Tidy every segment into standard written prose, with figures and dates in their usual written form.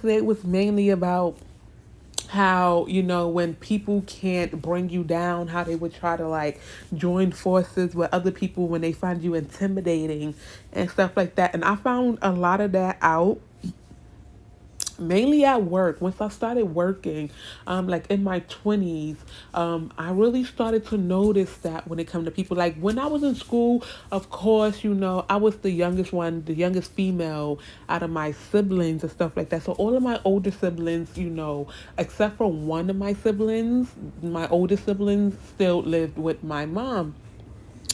It was mainly about how, when people can't bring you down, how they would try to like join forces with other people when they find you intimidating and stuff like that. And I found a lot of that out mainly at work. Once I started working, like in my 20s, I really started to notice that when it come to people, like when I was in school, of course, I was the youngest one, the youngest female out of my siblings and stuff like that. So all of my older siblings, except for one of my siblings, my older siblings still lived with my mom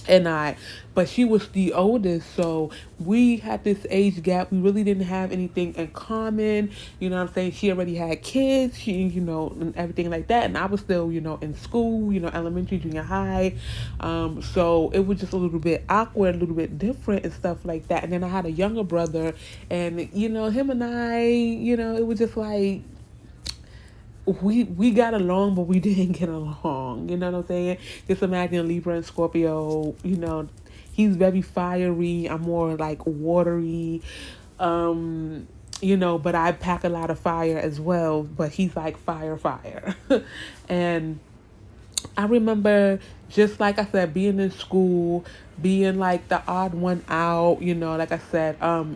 and I, but she was the oldest, so we had this age gap. We really didn't have anything in common. You know what I'm saying? She already had kids, and everything like that. And I was still, in school, elementary, junior high. So it was just a little bit awkward, a little bit different and stuff like that. And then I had a younger brother, and, him and I, it was just like, we got along, but we didn't get along. You know what I'm saying? Just imagine Libra and Scorpio. He's very fiery. I'm more like watery. But I pack a lot of fire as well. But he's like fire. And I remember, just like I said, being in school, being like the odd one out, like I said, I'm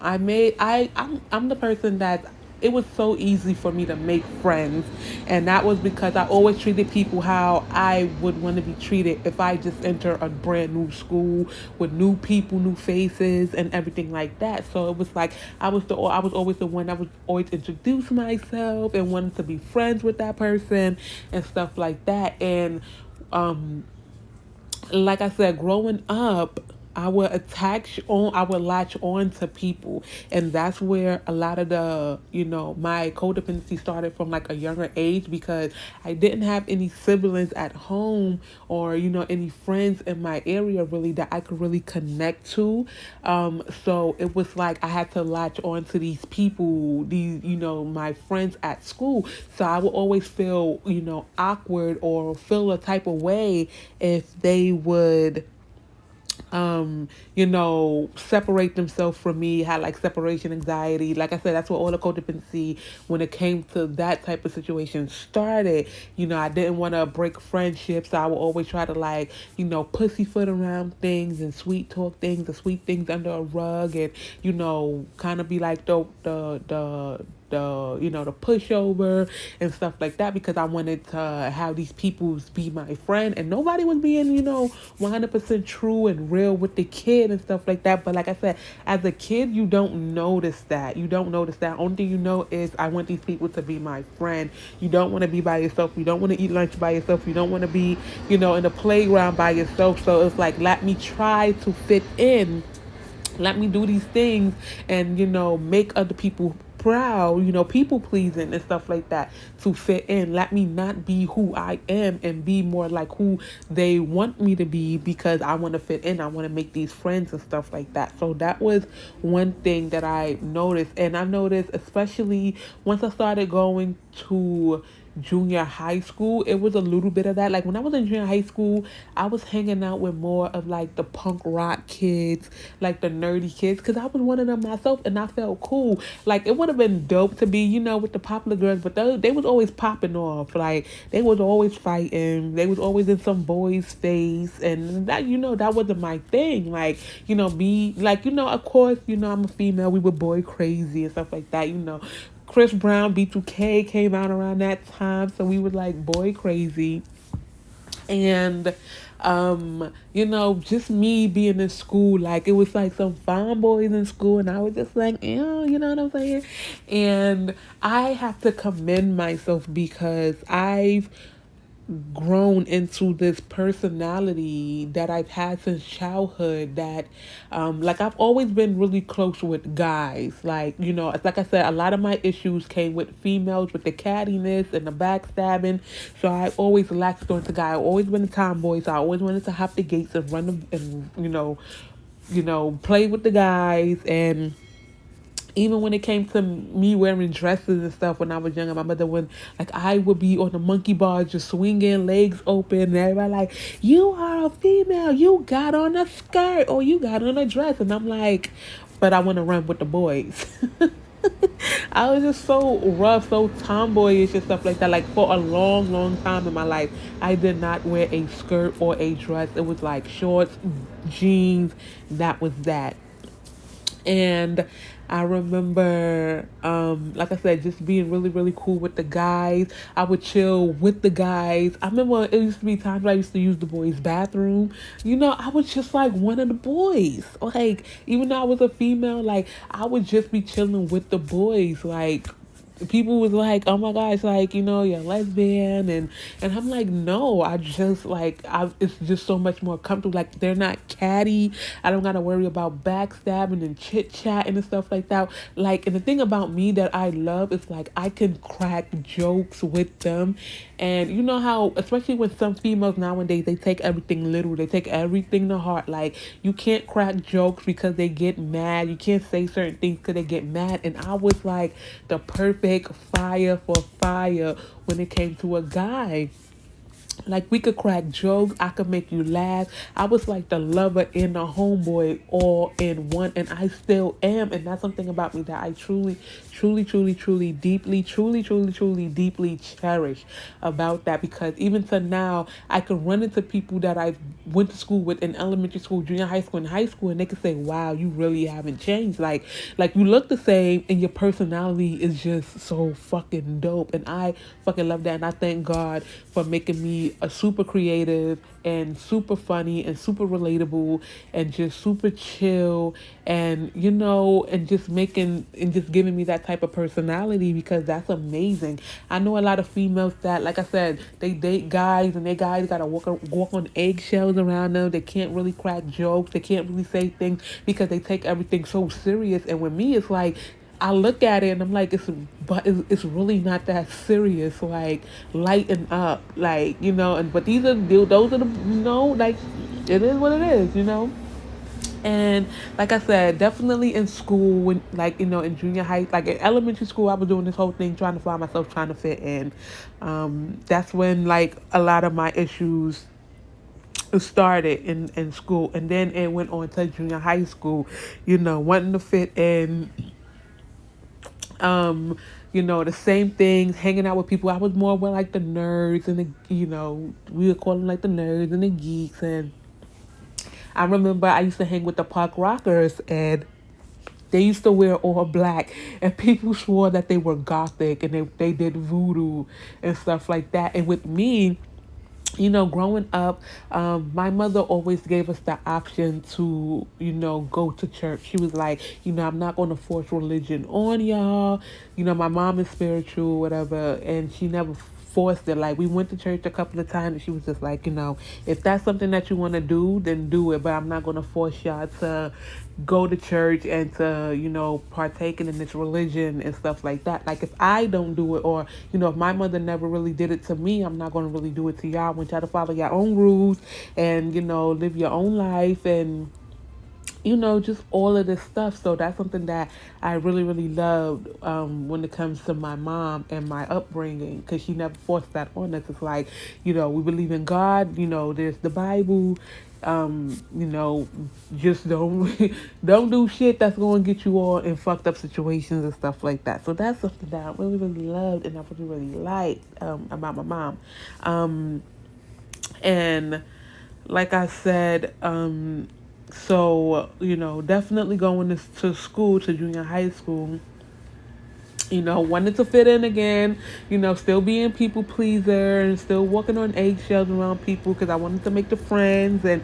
the person that it was so easy for me to make friends, and that was because I always treated people how I would want to be treated if I just enter a brand new school with new people, new faces, and everything like that. So it was like I was always the one that would always introduce myself and wanted to be friends with that person and stuff like that. And um like I said, growing up, I would latch on to people. And that's where a lot of my codependency started from like a younger age, because I didn't have any siblings at home or, any friends in my area really that I could really connect to. So it was like I had to latch on to these people, my friends at school. So I would always feel, awkward or feel a type of way if they would separate themselves from me, had like separation anxiety. Like I said, that's what all the codependency, when it came to that type of situation, started. I didn't want to break friendships. So I would always try to like, pussyfoot around things and sweet talk things, and sweep things under a rug, and, kind of be like the pushover and stuff like that, because I wanted to have these people be my friend, and nobody was being 100% true and real with the kid and stuff like that. But like I said, as a kid, you don't notice that. Only thing you know is I want these people to be my friend. You don't want to be by yourself. You don't want to eat lunch by yourself. You don't want to be in the playground by yourself. So it's like, let me try to fit in, let me do these things, and make other people proud, people pleasing and stuff like that, to fit in. Let me not be who I am and be more like who they want me to be, because I want to fit in. I want to make these friends and stuff like that. So that was one thing that I noticed. And I noticed, especially once I started going to junior high school, it was a little bit of that. Like when I was in junior high school, I was hanging out with more of like the punk rock kids, like the nerdy kids, because I was one of them myself, and I felt cool. Like it would have been dope to be, with the popular girls, but they was always popping off. Like they was always fighting. They was always in some boy's face, and that that wasn't my thing. Like be like of course I'm a female. We were boy crazy and stuff like that. Chris Brown B2K came out around that time, so we were like boy crazy. And just me being in school, like it was like some fine boys in school, and I was just like, you know what I'm saying? And I have to commend myself, because I've grown into this personality that I've had since childhood, that like I've always been really close with guys. Like, it's like I said, a lot of my issues came with females, with the cattiness and the backstabbing. So I always latched onto guys. I've always been a tomboy, so I always wanted to hop the gates and run them, and play with the guys. And even when it came to me wearing dresses and stuff when I was younger, my mother would, like, I would be on the monkey bars just swinging, legs open, and everybody like, you are a female, you got on a skirt or you got on a dress. And I'm like, but I want to run with the boys. I was just so rough, so tomboyish and stuff like that. Like for a long, long time in my life, I did not wear a skirt or a dress. It was like shorts, jeans. That was that. And I remember, like I said, just being really, really cool with the guys. I would chill with the guys. I remember it used to be times I used to use the boys' bathroom. I was just like one of the boys. Like, even though I was a female, like, I would just be chilling with the boys. Like, people was like, oh my gosh, like, you're lesbian. And I'm like, no, I just like, it's just so much more comfortable. Like, they're not catty. I don't gotta worry about backstabbing and chit chatting and stuff like that. Like, and the thing about me that I love is like I can crack jokes with them. And you know how, especially with some females nowadays, they take everything literal, they take everything to heart. Like, you can't crack jokes because they get mad, you can't say certain things because they get mad. And I was like the perfect fire for fire when it came to a guy. Like, we could crack jokes, I could make you laugh. I was like the lover and the homeboy all in one, and I still am. And that's something about me that I truly, truly, truly, truly, deeply, truly, truly, truly, deeply cherish about that. Because even to now, I can run into people that I went to school with in elementary school, junior high school, and high school, and they could say, "Wow, you really haven't changed. Like you look the same, and your personality is just so fucking dope." And I fucking love that, and I thank God for making me a super creative and super funny and super relatable and just super chill, and and just making and just giving me that type of personality, because that's amazing. I know a lot of females that, like I said, they date guys, and they guys gotta walk on eggshells around them. They can't really crack jokes, they can't really say things because they take everything so serious. And with me, it's like, I look at it and I'm like, it's really not that serious. Like, lighten up, like, And but those are the, like, it is what it is. And like I said, definitely in school, when, like, in junior high, like in elementary school, I was doing this whole thing, trying to find myself, trying to fit in. That's when, like, a lot of my issues started in school, and then it went on to junior high school. Wanting to fit in, the same things, hanging out with people. I was more with like the nerds and we would call them like the nerds and the geeks. And I remember I used to hang with the punk rockers, and they used to wear all black, and people swore that they were gothic, and they did voodoo and stuff like that. And with me, growing up, my mother always gave us the option to, go to church. She was like, I'm not going to force religion on y'all. My mom is spiritual, whatever, and she never forced it. Like, we went to church a couple of times, and she was just like, if that's something that you want to do, then do it. But I'm not going to force y'all to go to church and to, partake in this religion and stuff like that. Like, if I don't do it, or, if my mother never really did it to me, I'm not going to really do it to y'all. I want y'all to follow your own rules and, live your own life, and just all of this stuff. So that's something that I really, really loved, when it comes to my mom and my upbringing, because she never forced that on us. It's like, we believe in God, there's the Bible, just don't don't do shit that's going to get you all in fucked up situations and stuff like that. So that's something that I really, really loved, and I really, really liked, about my mom. And like I said, so, definitely going to school, to junior high school, wanted to fit in again, still being people pleaser and still walking on eggshells around people, because I wanted to make the friends, and,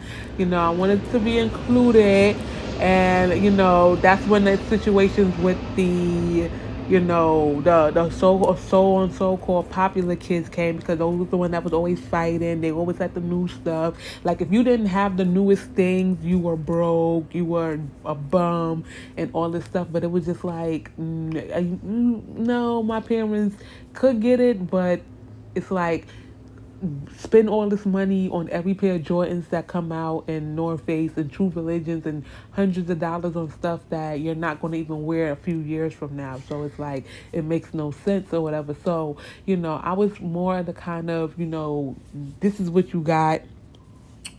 I wanted to be included. And, that's when the situations with the, the so-called popular kids came, because those were the one that was always fighting. They always had the new stuff. Like, if you didn't have the newest things, you were broke, you were a bum, and all this stuff. But it was just like, no, my parents could get it, but it's like, spend all this money on every pair of Jordans that come out, and North Face and True Religions, and hundreds of dollars on stuff that you're not going to even wear a few years from now. So it's like, it makes no sense or whatever. So, I was more the kind of, this is what you got,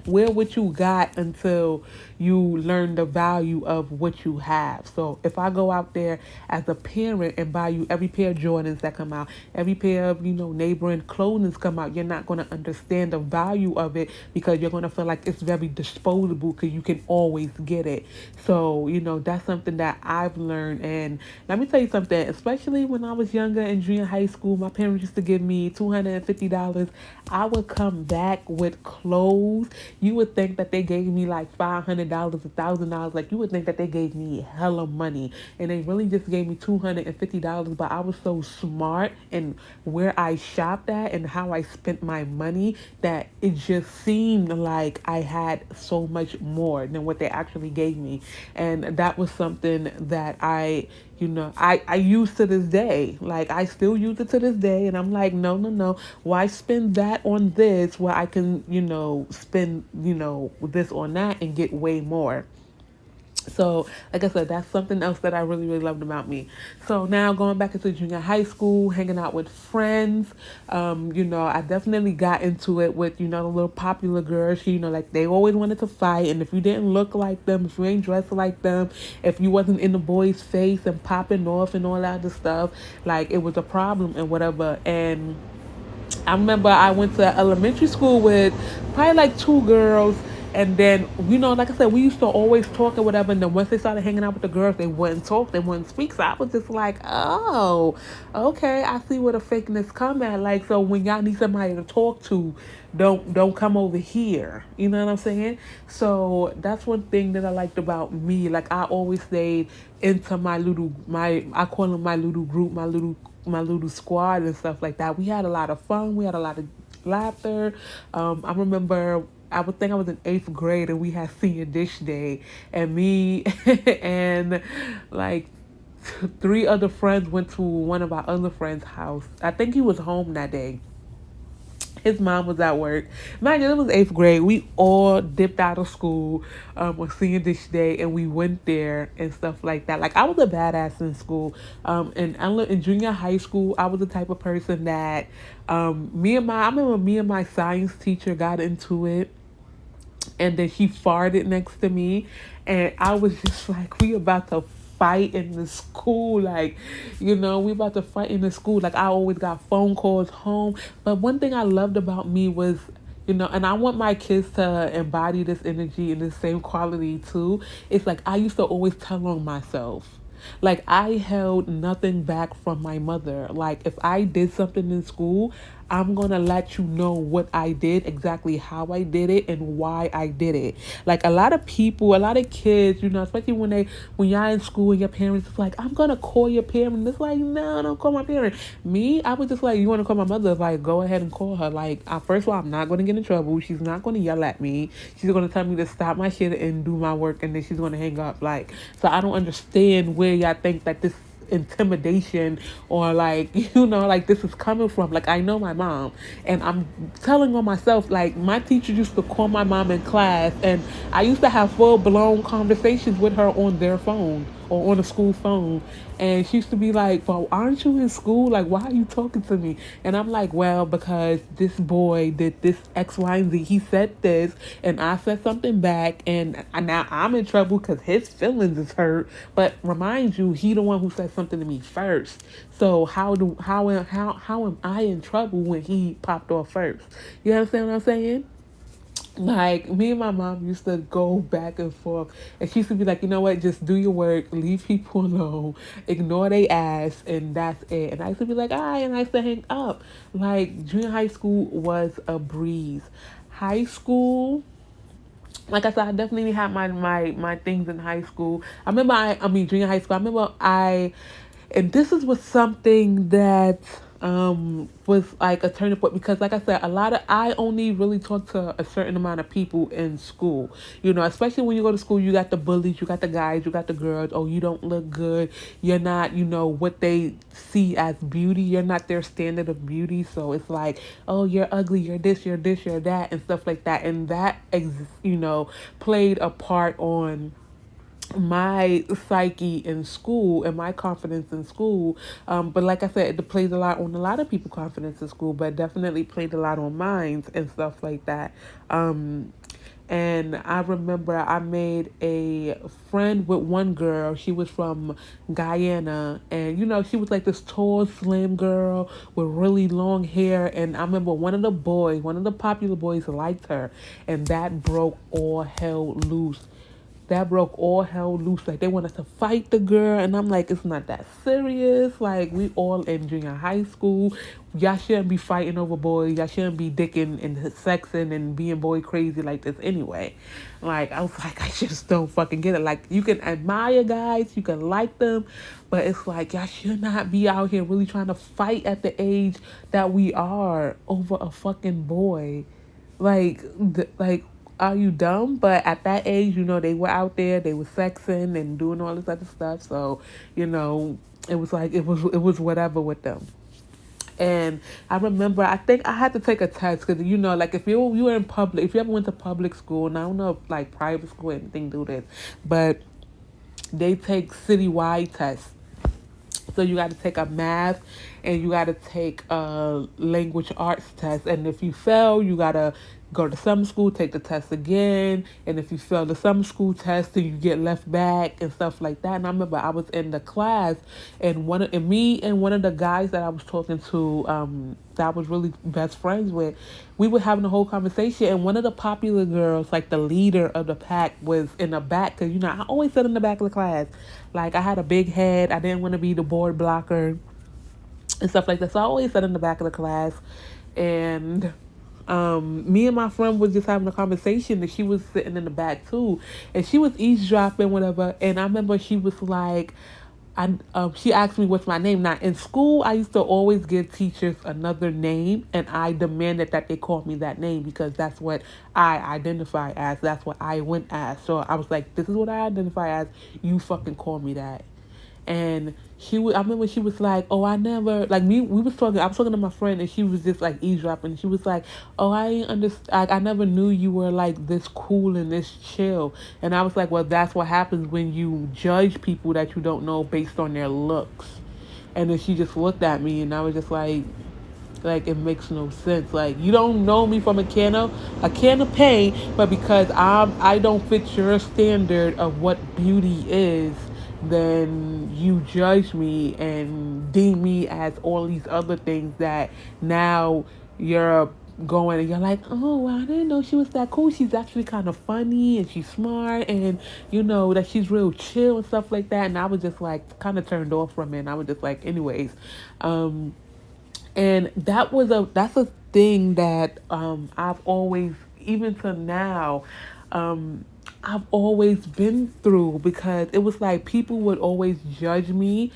wear what you got until you learn the value of what you have. So if I go out there as a parent and buy you every pair of Jordans that come out, every pair of, neighboring clothing come out, you're not going to understand the value of it because you're going to feel like it's very disposable because you can always get it. So, that's something that I've learned. And let me tell you something, especially when I was younger in junior high school, my parents used to give me $250. I would come back with clothes. You would think that they gave me like $500, $1,000. Like, you would think that they gave me hella money. And they really just gave me $250. But I was so smart in where I shopped at and how I spent my money that it just seemed like I had so much more than what they actually gave me. And that was something that I use to this day. Like, I still use it to this day. And I'm like, no, no, no. Why spend that on this where I can, spend, this on that and get way more? So, like I said, that's something else that I really, really loved about me. So now going back into junior high school, hanging out with friends, I definitely got into it with, the little popular girls, like they always wanted to fight. And if you didn't look like them, if you ain't dressed like them, if you wasn't in the boys' face and popping off and all that other stuff, like it was a problem and whatever. And I remember I went to elementary school with probably like two girls. And then, like I said, we used to always talk or whatever. And then once they started hanging out with the girls, they wouldn't talk, they wouldn't speak. So I was just like, oh, okay, I see where the fakeness come at. Like, so when y'all need somebody to talk to, don't come over here. You know what I'm saying? So that's one thing that I liked about me. Like, I always stayed into I call them my little group, my little squad and stuff like that. We had a lot of fun. We had a lot of laughter. I remember I would think I was in eighth grade and we had senior dish day, and me and like three other friends went to one of our other friends' house. I think he was home that day. His mom was at work. Mind you, it was eighth grade. We all dipped out of school on senior dish day, and we went there and stuff like that. Like, I was a badass in school. In junior high school, I was the type of person that I remember me and my science teacher got into it, and then she farted next to me, and I was just like, we about to fight in the school. Like, we about to fight in the school. Like, I always got phone calls home. But one thing I loved about me was, and I want my kids to embody this energy and the same quality too. It's like, I used to always tell on myself. Like, I held nothing back from my mother. Like, if I did something in school, I'm gonna let you know what I did, exactly how I did it, and why I did it. Like, a lot of people, a lot of kids, especially when y'all in school and your parents is like, I'm gonna call your parent. It's like, no, don't call my parent. Me, I was just like, you wanna call my mother? Like, go ahead and call her. Like, first of all, I'm not gonna get in trouble. She's not gonna yell at me. She's gonna tell me to stop my shit and do my work, and then she's gonna hang up. Like, so I don't understand where y'all think that this intimidation or like like this is coming from. Like, I know my mom, and I'm telling on myself. Like, my teacher used to call my mom in class, and I used to have full-blown conversations with her on their phone or on a school phone. And she used to be like, well, aren't you in school? Like, why are you talking to me? And I'm like, well, because this boy did this X, Y, and Z. He said this, and I said something back, and now I'm in trouble because his feelings is hurt. But remind you, he the one who said something to me first. So how am I in trouble when he popped off first? You understand what I'm saying? Like, me and my mom used to go back and forth, and she used to be like, you know what, just do your work, leave people alone, ignore they ass, and that's it. And I used to be like, all right, and I used to hang up. Like, junior high school was a breeze. High school, like I said, I definitely had my things in high school. Junior high school. And this was something that was like a turning point, because like I said, I only really talk to a certain amount of people in school. Especially when you go to school, you got the bullies, you got the guys, you got the girls. Oh, you don't look good. You're not, what they see as beauty. You're not their standard of beauty. So it's like, oh, you're ugly, you're this, you're that, and stuff like that. And that played a part on my psyche in school and my confidence in school. But like I said, it plays a lot on a lot of people's confidence in school, but definitely played a lot on mine and stuff like that. And I remember I made a friend with one girl. She was from Guyana, and she was like this tall, slim girl with really long hair. And I remember one of the boys, one of the popular boys, liked her, and that broke all hell loose. That broke all hell loose. Like, they want us to fight the girl, and I'm like, it's not that serious. Like, we all in junior high school. Y'all shouldn't be fighting over boys. Y'all shouldn't be dicking and sexing and being boy crazy like this anyway. Like, I was like, I just don't fucking get it. Like, you can admire guys, you can like them, but it's like, y'all should not be out here really trying to fight at the age that we are over a fucking boy. Like, are you dumb? But at that age, they were out there, they were sexing and doing all this other stuff. So, it was like it was whatever with them. And I remember, I think I had to take a test because like, if you were in public, if you ever went to public school, and I don't know if like private school or anything do this, but they take citywide tests. So you got to take a math, and you got to take a language arts test. And if you fail, you got to go to summer school, take the test again. And if you fail the summer school test, then you get left back and stuff like that. And I remember I was in the class, and me and one of the guys that I was talking to, that I was really best friends with, we were having a whole conversation. And one of the popular girls, like the leader of the pack, was in the back. Because, I always sit in the back of the class. Like, I had a big head. I didn't want to be the board blocker and stuff like that. So I always sat in the back of the class. And me and my friend was just having a conversation, and she was sitting in the back too. And she was eavesdropping, whatever. And I remember she was like, she asked me what's my name. Now, in school, I used to always give teachers another name, and I demanded that they call me that name because that's what I identify as. That's what I went as. So I was like, this is what I identify as. You fucking call me that. And I remember she was like, oh, I never, like, I was talking to my friend, and she was just like eavesdropping. She was like, oh, I ain't understand, I never knew you were like this cool and this chill. And I was like, well, that's what happens when you judge people that you don't know based on their looks. And then she just looked at me, and I was just like, it makes no sense. Like, you don't know me from a can of paint, but because I don't fit your standard of what beauty is, then you judge me and deem me as all these other things that now you're going, and you're like, oh, well, I didn't know she was that cool. She's actually kind of funny, and she's smart, and that she's real chill and stuff like that. And I was just like kind of turned off from it. And I was just like, anyways, and that's a thing that I've always, even to now, um I've always been through, because it was like people would always judge me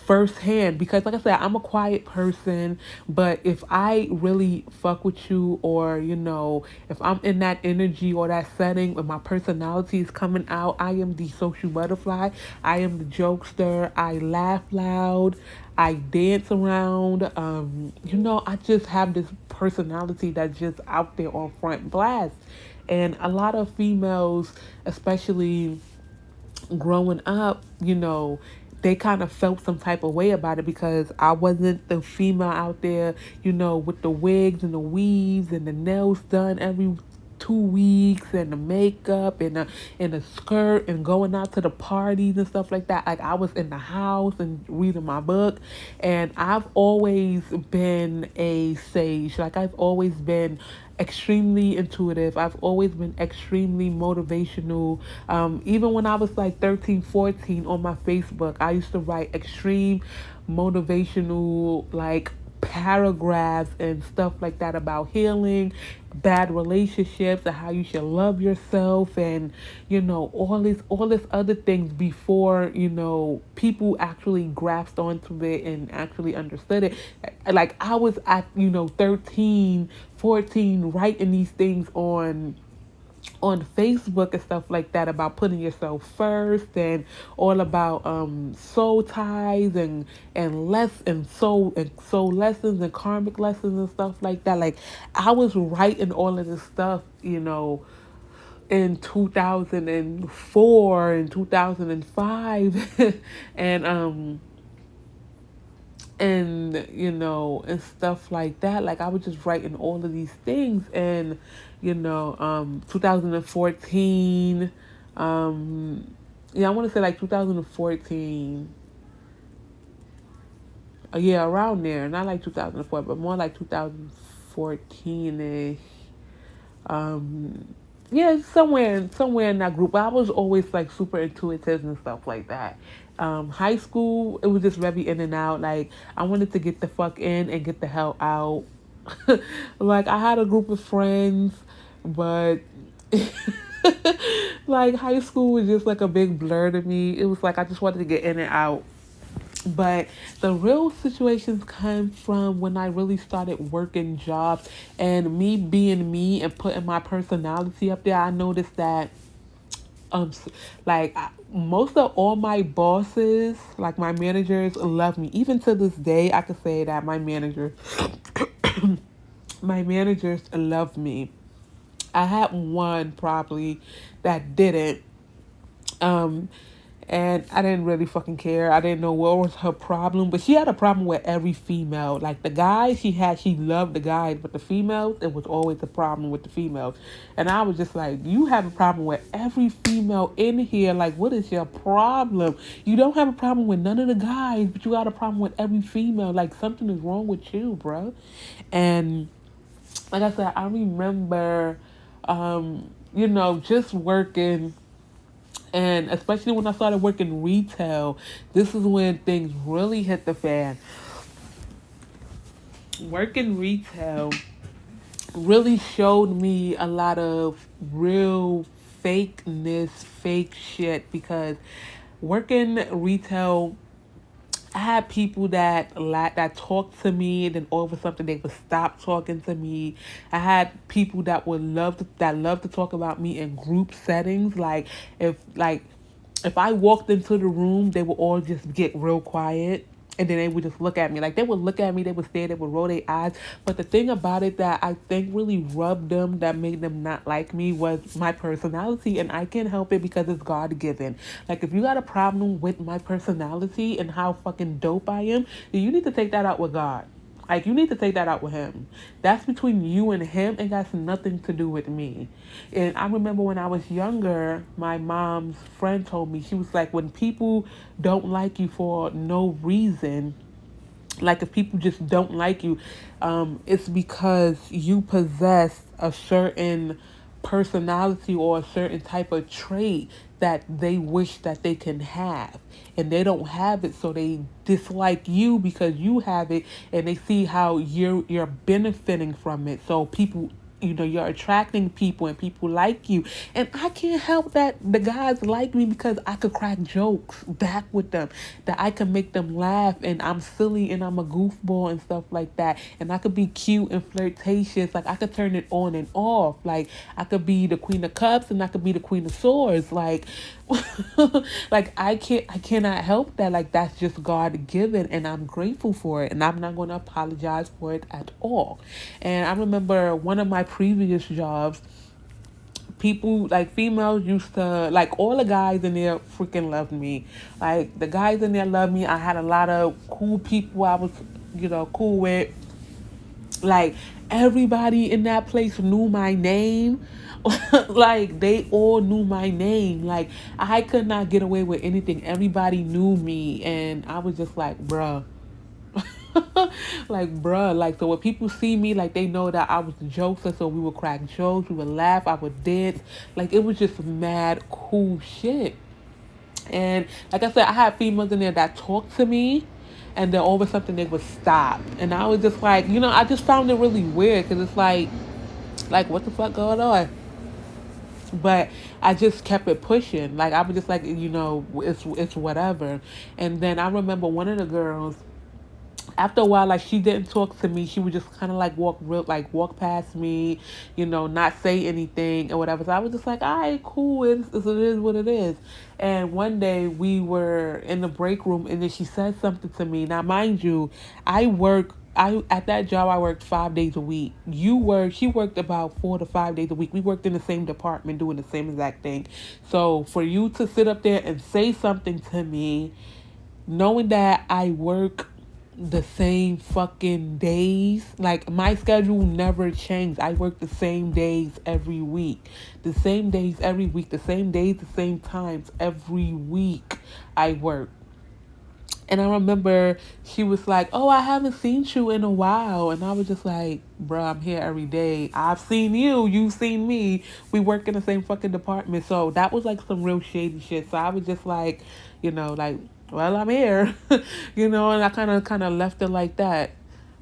firsthand, because like I said, I'm a quiet person. But if I really fuck with you, or if I'm in that energy or that setting, when my personality is coming out, I am the social butterfly. I am the jokester. I laugh loud. I dance around. I just have this personality that's just out there on front blast. And a lot of females, especially growing up, they kind of felt some type of way about it, because I wasn't the female out there, with the wigs and the weaves and the nails done every 2 weeks, and the makeup and the skirt, and going out to the parties and stuff like that. Like, I was in the house and reading my book. And I've always been a sage. Like, I've always been extremely intuitive. I've always been extremely motivational. Even when I was like 13, 14, on my Facebook, I used to write extreme motivational, like, paragraphs and stuff like that about healing bad relationships, and how you should love yourself, and all this other things, before people actually grasped onto it and actually understood it. Like, I was at 13, 14, writing these things on Facebook and stuff like that, about putting yourself first, and all about soul ties, and soul lessons, and karmic lessons and stuff like that. Like, I was writing all of this stuff, in 2004 and 2005. And and and stuff like that. Like I was just writing all of these things, and 2014, yeah, I want to say like 2014. Yeah, around there, not like 2004, but more like 2014 ish. Yeah, somewhere in that group. But I was always like super intuitive and stuff like that. High school, it was just very in and out. Like I wanted to get the fuck in and get the hell out. Like I had a group of friends, but like high school was just like a big blur to me. It was like I just wanted to get in and out. But the real situations come from when I really started working jobs and me being me and putting my personality up there. I noticed that most of all my bosses, like my managers, love me. Even to this day, I could say that my managers love me. I had one probably that didn't. Um, and I didn't really fucking care. I didn't know what was her problem, but she had a problem with every female. Like the guys she loved the guys, but the females, it was always a problem with the females. And I was just like, you have a problem with every female in here. Like, what is your problem? You don't have a problem with none of the guys, but you got a problem with every female. Like, something is wrong with you, bro. And like I said, I remember, just working. And especially when I started working retail, this is when things really hit the fan. Working retail really showed me a lot of real fakeness, fake shit, because working retail, I had people that talked to me, and then all of a sudden they would stop talking to me. I had people that love to talk about me in group settings. If I walked into the room, they would all just get real quiet. And then they would just look at me. Like, they would look at me, they would stare, they would roll their eyes. But the thing about it that I think really rubbed them, that made them not like me, was my personality. And I can't help it because it's God given. Like, if you got a problem with my personality and how fucking dope I am, then you need to take that out with God. Like, you need to take that out with him. That's between you and him, and that's nothing to do with me. And I remember when I was younger, my mom's friend told me, she was like, when people don't like you for no reason, like if people just don't like you, it's because you possess a certain personality or a certain type of trait that they wish that they can have, and they don't have it, so they dislike you because you have it, and they see how you're benefiting from it. So people, you're attracting people and people like you. And I can't help that the guys like me because I could crack jokes back with them, that I can make them laugh, and I'm silly and I'm a goofball and stuff like that. And I could be cute and flirtatious. Like, I could turn it on and off. Like, I could be the queen of cups and I could be the queen of swords. Like, like I cannot help that. Like, that's just God given, and I'm grateful for it, and I'm not going to apologize for it at all. And I remember one of my previous jobs, people, like females, used to, like, all the guys in there freaking loved me. Like, the guys in there loved me. I had a lot of cool people I was cool with. Like, everybody in that place knew my name. Like, they all knew my name. Like, I could not get away with anything. Everybody knew me, and I was just like, bruh. Like, bruh. Like, so when people see me, like, they know that I was the jokester. So we would crack jokes, we would laugh, I would dance. Like, it was just mad cool shit. And like I said, I had females in there that talked to me, and then all of a sudden they would stop. And I was just like, I just found it really weird, because it's like, what the fuck going on? But I just kept it pushing. Like, I was just like, it's whatever. And then I remember one of the girls, after a while, like, she didn't talk to me. She would just kind of like walk past me, not say anything or whatever. So I was just like, all right, cool. It is what it is. And one day we were in the break room, and then she said something to me. Now, mind you, at that job, I worked 5 days a week. She worked about 4 to 5 days a week. We worked in the same department doing the same exact thing. So for you to sit up there and say something to me, knowing that I work the same fucking days. Like my schedule never changed. I work the same days every week. The same days every week. The same days, the same times every week I work. And I remember she was like, "Oh, I haven't seen you in a while." And I was just like, "Bruh, I'm here every day. I've seen you. You've seen me. We work in the same fucking department." So that was like some real shady shit. So I was just like, like, well, I'm here, and I kind of left it like that.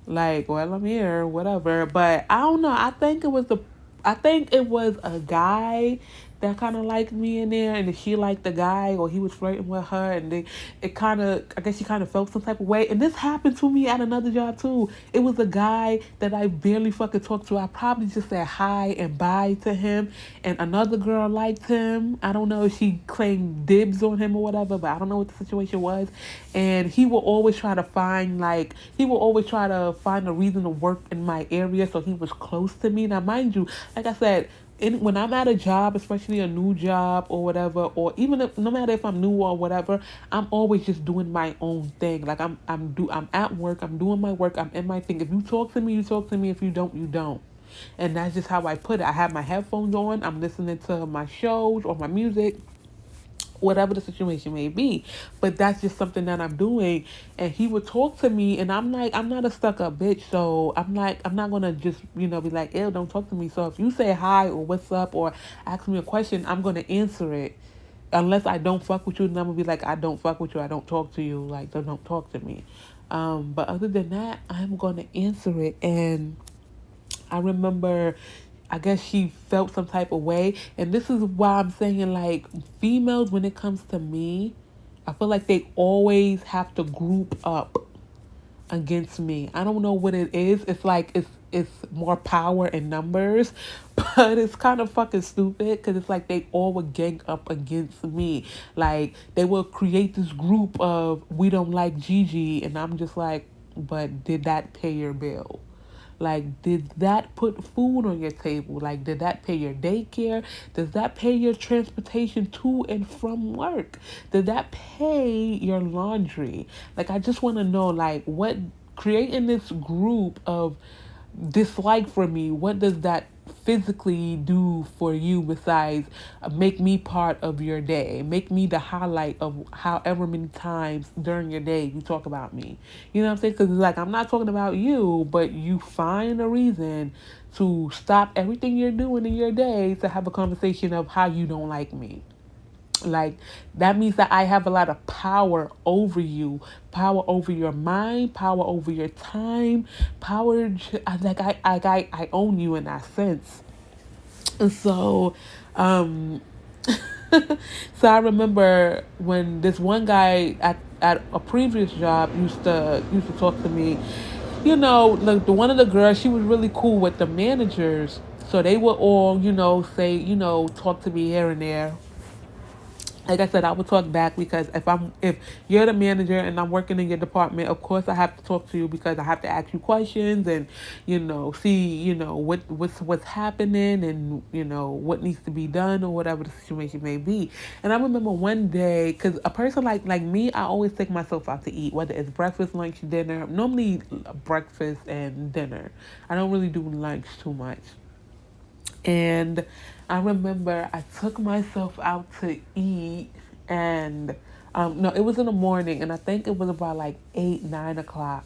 Like, well, I'm here, whatever. But I don't know. I think it was a guy that kind of liked me in there, and she liked the guy, or he was flirting with her, and it kind of, I guess she kind of felt some type of way. And this happened to me at another job too. It was a guy that I barely fucking talked to. I probably just said hi and bye to him, and another girl liked him. I don't know if she claimed dibs on him or whatever, but I don't know what the situation was. And he will always try to find a reason to work in my area, so he was close to me. Now, mind you, like I said, when I'm at a job, especially a new job or whatever, or even if, no matter if I'm new or whatever, I'm always just doing my own thing. Like I'm at work, I'm doing my work, I'm in my thing. If you talk to me, you talk to me. If you don't, you don't. And that's just how I put it. I have my headphones on, I'm listening to my shows or my music, whatever the situation may be. But that's just something that I'm doing. And he would talk to me, and I'm like, I'm not a stuck up bitch. So I'm like, I'm not gonna just, be like, ew, don't talk to me. So if you say hi or what's up or ask me a question, I'm gonna answer it. Unless I don't fuck with you, then I'm gonna be like, I don't fuck with you, I don't talk to you, like, don't talk to me. But other than that, I'm gonna answer it. And I remember, I guess she felt some type of way. And this is why I'm saying, like, females, when it comes to me, I feel like they always have to group up against me. I don't know what it is. It's like it's more power in numbers, but it's kind of fucking stupid because it's like they all would gang up against me. Like they will create this group of we don't like Gigi, and I'm just like, but did that pay your bill? Like, did that put food on your table? Like, did that pay your daycare? Does that pay your transportation to and from work? Did that pay your laundry? Like, I just want to know, like, what creating this group of dislike for me, what does that physically do for you besides make me part of your day, make me the highlight of however many times during your day you talk about me? You know what I'm saying? Because it's like, I'm not talking about you, but you find a reason to stop everything you're doing in your day to have a conversation of how you don't like me. Like, that means that I have a lot of power over you, power over your mind, power over your time, I own you in that sense. And so, um, so I remember when this one guy at a previous job used to talk to me. Like the one of the girls, she was really cool with the managers, so they would all, say, talk to me here and there. Like I said, I would talk back because if you're the manager and I'm working in your department, of course I have to talk to you because I have to ask you questions and see what's happening and what needs to be done or whatever the situation may be. And I remember one day, because a person like me, I always take myself out to eat, whether it's breakfast, lunch, dinner. Normally breakfast and dinner. I don't really do lunch too much. And I remember I took myself out to eat, and no, it was in the morning, and I think it was about like 8, 9 o'clock.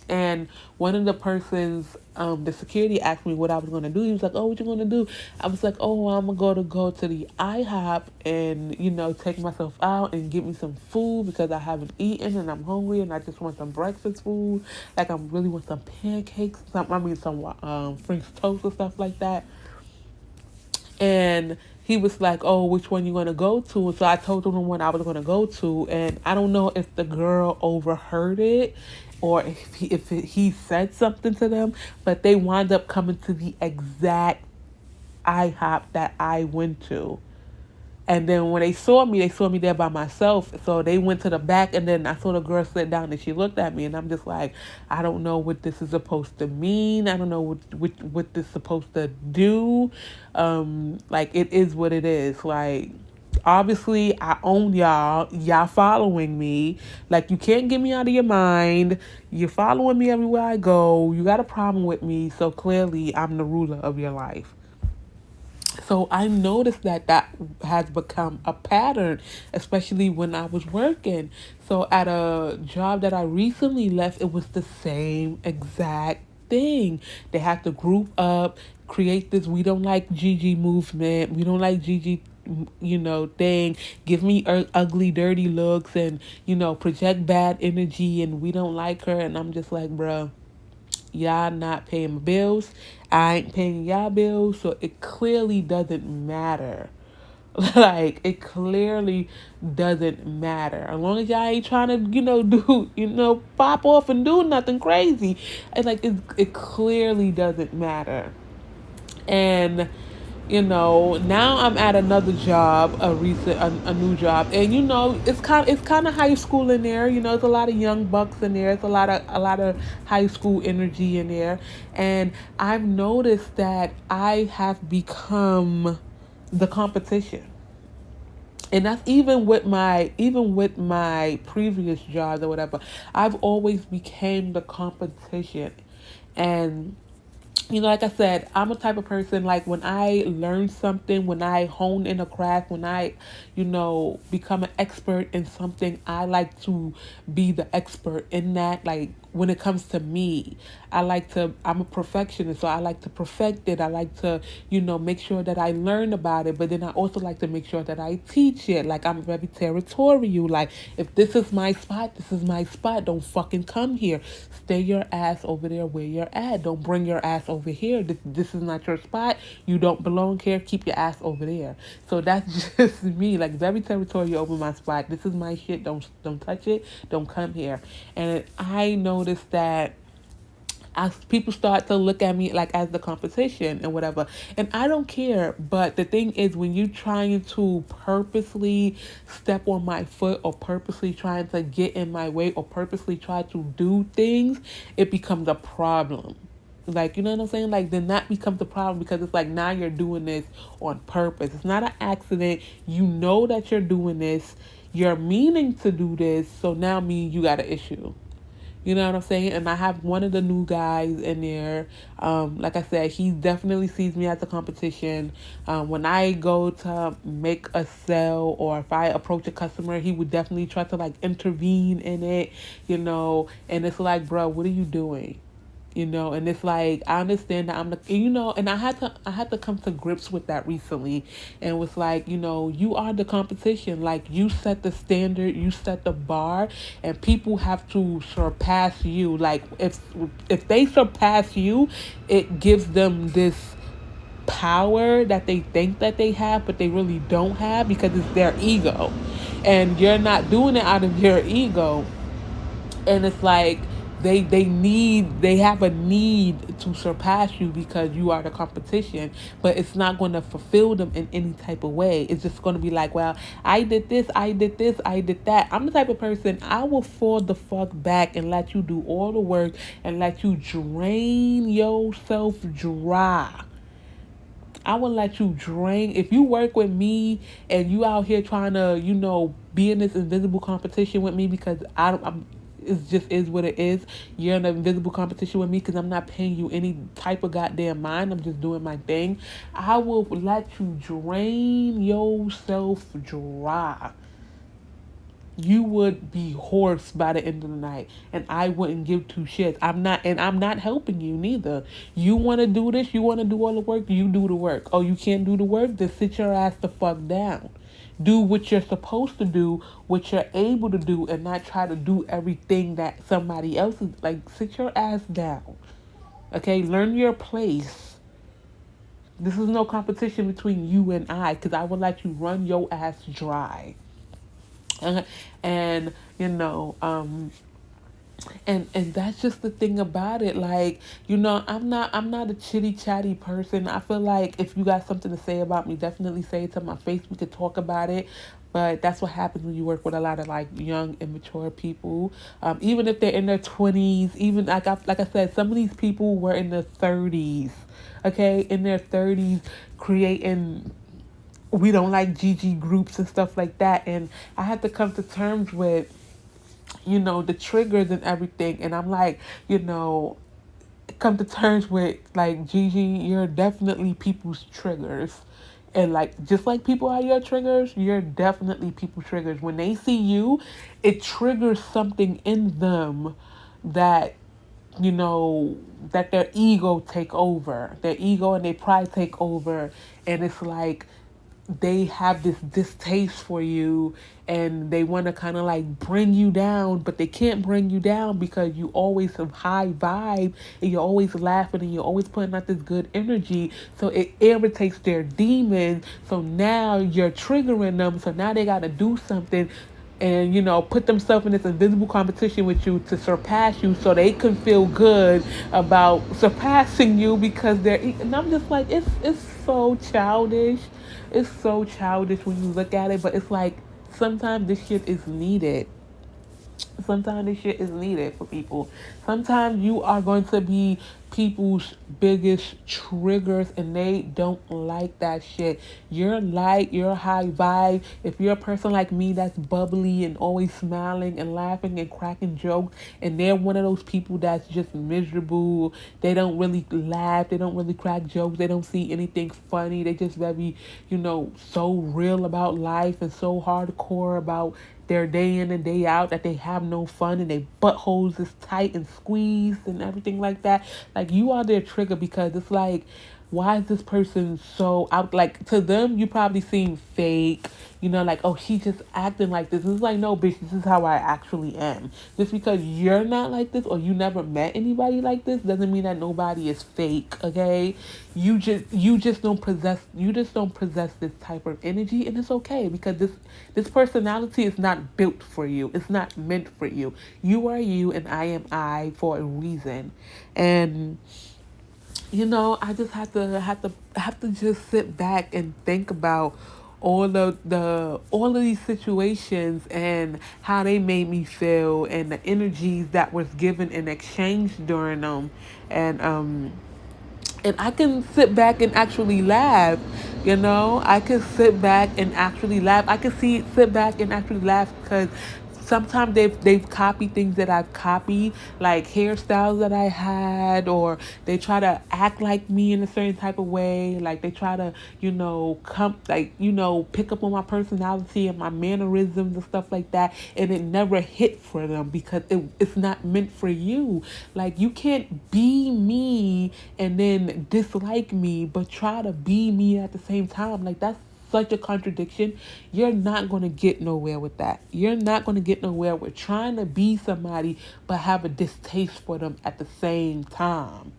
And one of the persons, the security asked me what I was gonna do. He was like, "Oh, what you gonna do?" I was like, "Oh, I'm gonna go to the IHOP and take myself out and get me some food because I haven't eaten and I'm hungry and I just want some breakfast food. Like I really want some pancakes, some French toast or stuff like that." And he was like, "Oh, which one you gonna go to?" So I told him the one I was gonna go to, and I don't know if the girl overheard it or if he said something to them, but they wound up coming to the exact IHOP that I went to. And then when they saw me there by myself. So they went to the back, and then I saw the girl sit down, and she looked at me, and I'm just like, I don't know what this is supposed to mean. I don't know what this is supposed to do. Like, it is what it is. Like, Obviously, I own y'all. Y'all following me. Like, you can't get me out of your mind. You're following me everywhere I go. You got a problem with me. So clearly, I'm the ruler of your life. So I noticed that that has become a pattern, especially when I was working. So at a job that I recently left, it was the same exact thing. They had to group up, create this "we don't like Gigi" movement. We don't like Gigi, thing. Give me ugly, dirty looks, and project bad energy, and we don't like her. And I'm just like, bruh, y'all not paying my bills. I ain't paying y'all bills, so it clearly doesn't matter. Like, it clearly doesn't matter. As long as y'all ain't trying to, pop off and do nothing crazy. And like, it clearly doesn't matter. And now I'm at another job, a new job, and it's kind of high school in there. It's a lot of young bucks in there. It's a lot of high school energy in there, and I've noticed that I have become the competition. And that's even with my previous jobs or whatever. I've always became the competition. And like I said, I'm a type of person, like, when I learn something, when I hone in a craft, when I, become an expert in something, I like to be the expert in that. Like, when it comes to me, I'm a perfectionist, so I like to perfect it. I like to, make sure that I learn about it, but then I also like to make sure that I teach it. Like, I'm very territorial. Like, if this is my spot, this is my spot. Don't fucking come here. Stay your ass over there where you're at. Don't bring your ass over here. This is not your spot. You don't belong here. Keep your ass over there. So that's just me. Like, very territorial over my spot. This is my shit. Don't touch it. Don't come here. And I noticed that as people start to look at me like as the competition and whatever, and I don't care. But the thing is, when you trying to purposely step on my foot, or purposely trying to get in my way, or purposely try to do things, it becomes a problem. Like, you know what I'm saying? Like, then that becomes a problem, because it's like, now you're doing this on purpose. It's not an accident. You know that you're doing this. You're meaning to do this. So now you got an issue. You know what I'm saying? And I have one of the new guys in there. Like I said, he definitely sees me as a competition. When I go to make a sale, or if I approach a customer, he would definitely try to, like, intervene in it, and it's like, bro, what are you doing? And it's like, I understand that I'm the, and I had to come to grips with that recently. And it was like, you are the competition. Like, you set the standard, you set the bar, and people have to surpass you. Like, if they surpass you, it gives them this power that they think that they have, but they really don't have, because it's their ego. And you're not doing it out of your ego. And it's like, they have a need to surpass you, because you are the competition. But it's not going to fulfill them in any type of way. It's just going to be like, well, I did this, I did this, I did that. I'm the type of person, I will fall the fuck back and let you do all the work, and let you drain yourself dry. I will let you drain. If you work with me and you out here trying to, be in this invisible competition with me, because it just is what it is. You're in an invisible competition with me, because I'm not paying you any type of goddamn mind. I'm just doing my thing. I will let you drain yourself dry. You would be hoarse by the end of the night, and I wouldn't give two shits. I'm not helping you neither. You want to do this, you want to do all the work, you do the work. Oh, you can't do the work? Then sit your ass the fuck down. Do what you're supposed to do, what you're able to do, and not try to do everything that somebody else is. Like, sit your ass down. Okay, learn your place. This is no competition between you and I, because I will let you run your ass dry. And and that's just the thing about it. Like, I'm not a chitty chatty person. I feel like if you got something to say about me, definitely say it to my face. We could talk about it. But that's what happens when you work with a lot of, like, young, immature people. Even if they're in their 20s, even like I said, some of these people were in their 30s. Okay, in their 30s, creating we don't like GG groups and stuff like that. And I had to come to terms with, the triggers and everything. And I'm like, come to terms with like, Gigi, you're definitely people's triggers. And like, just like people are your triggers, you're definitely people's triggers. When they see you, it triggers something in them that, that their ego take over. Their ego and their pride take over. And it's like they have this distaste for you, and they want to kind of like bring you down, but they can't bring you down because you always have high vibe, and you're always laughing, and you're always putting out this good energy. So it irritates their demons. So now you're triggering them. So now they got to do something and put themselves in this invisible competition with you to surpass you, so they can feel good about surpassing you because and I'm just like, it's so childish. It's so childish when you look at it, but it's like sometimes this shit is needed. Sometimes this shit is needed for people. Sometimes you are going to be people's biggest triggers, and they don't like that shit. You're light, you're high vibe. If you're a person like me that's bubbly and always smiling and laughing and cracking jokes, and they're one of those people that's just miserable, they don't really laugh, they don't really crack jokes, they don't see anything funny, they just very, so real about life and so hardcore about their day in and day out, that they have no fun, and their buttholes is tight and squeezed and everything like that. Like, you are their trigger, because it's like, why is this person so out? Like, to them, you probably seem fake, like, oh, she's just acting like this. It's like, no, bitch, this is how I actually am. Just because you're not like this, or you never met anybody like this, doesn't mean that nobody is fake. Okay, you just don't possess this type of energy, and it's okay, because this personality is not built for you. It's not meant for you. You are you, and I am I, for a reason. And I just have to just sit back and think about all of these situations, and how they made me feel, and the energies that was given in exchange during them. And I can sit back and actually laugh. I can sit back and actually laugh. I can sit back and actually laugh, because sometimes they've copied things that I've copied, like hairstyles that I had, or they try to act like me in a certain type of way. Like, they try to, come, like, pick up on my personality and my mannerisms and stuff like that, and it never hit for them, because it's not meant for you. Like, you can't be me and then dislike me, but try to be me at the same time. Like, that's such a contradiction. You're not going to get nowhere with that. You're not going to get nowhere with trying to be somebody but have a distaste for them at the same time.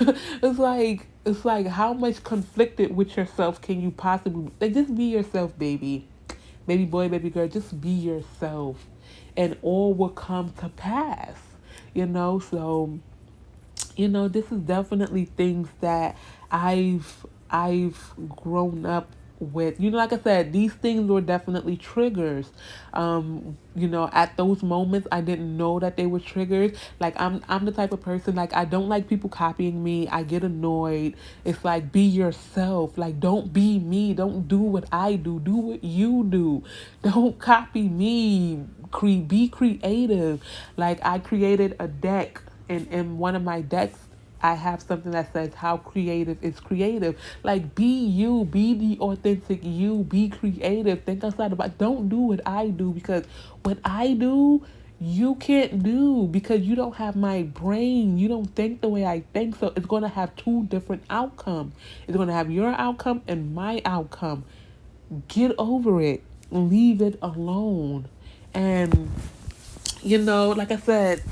It's like how much conflicted with yourself can you possibly be? Like, just be yourself, baby. Baby boy, baby girl, just be yourself, and all will come to pass. So this is definitely things that I've grown up with. Like I said, these things were definitely triggers. At those moments, I didn't know that they were triggers. Like, I'm the type of person, like, I don't like people copying me. I get annoyed. It's like, be yourself. Like, don't be me. Don't do what I do. Do what you do. Don't copy me. Be creative. Like, I created a deck, and in one of my decks, I have something that says, how creative is creative. Like, be you, be the authentic you, be creative, think outside the box. Don't do what I do, because what I do, you can't do, because you don't have my brain. You don't think the way I think. So it's going to have two different outcomes. It's going to have your outcome and my outcome. Get over it. Leave it alone. And like I said,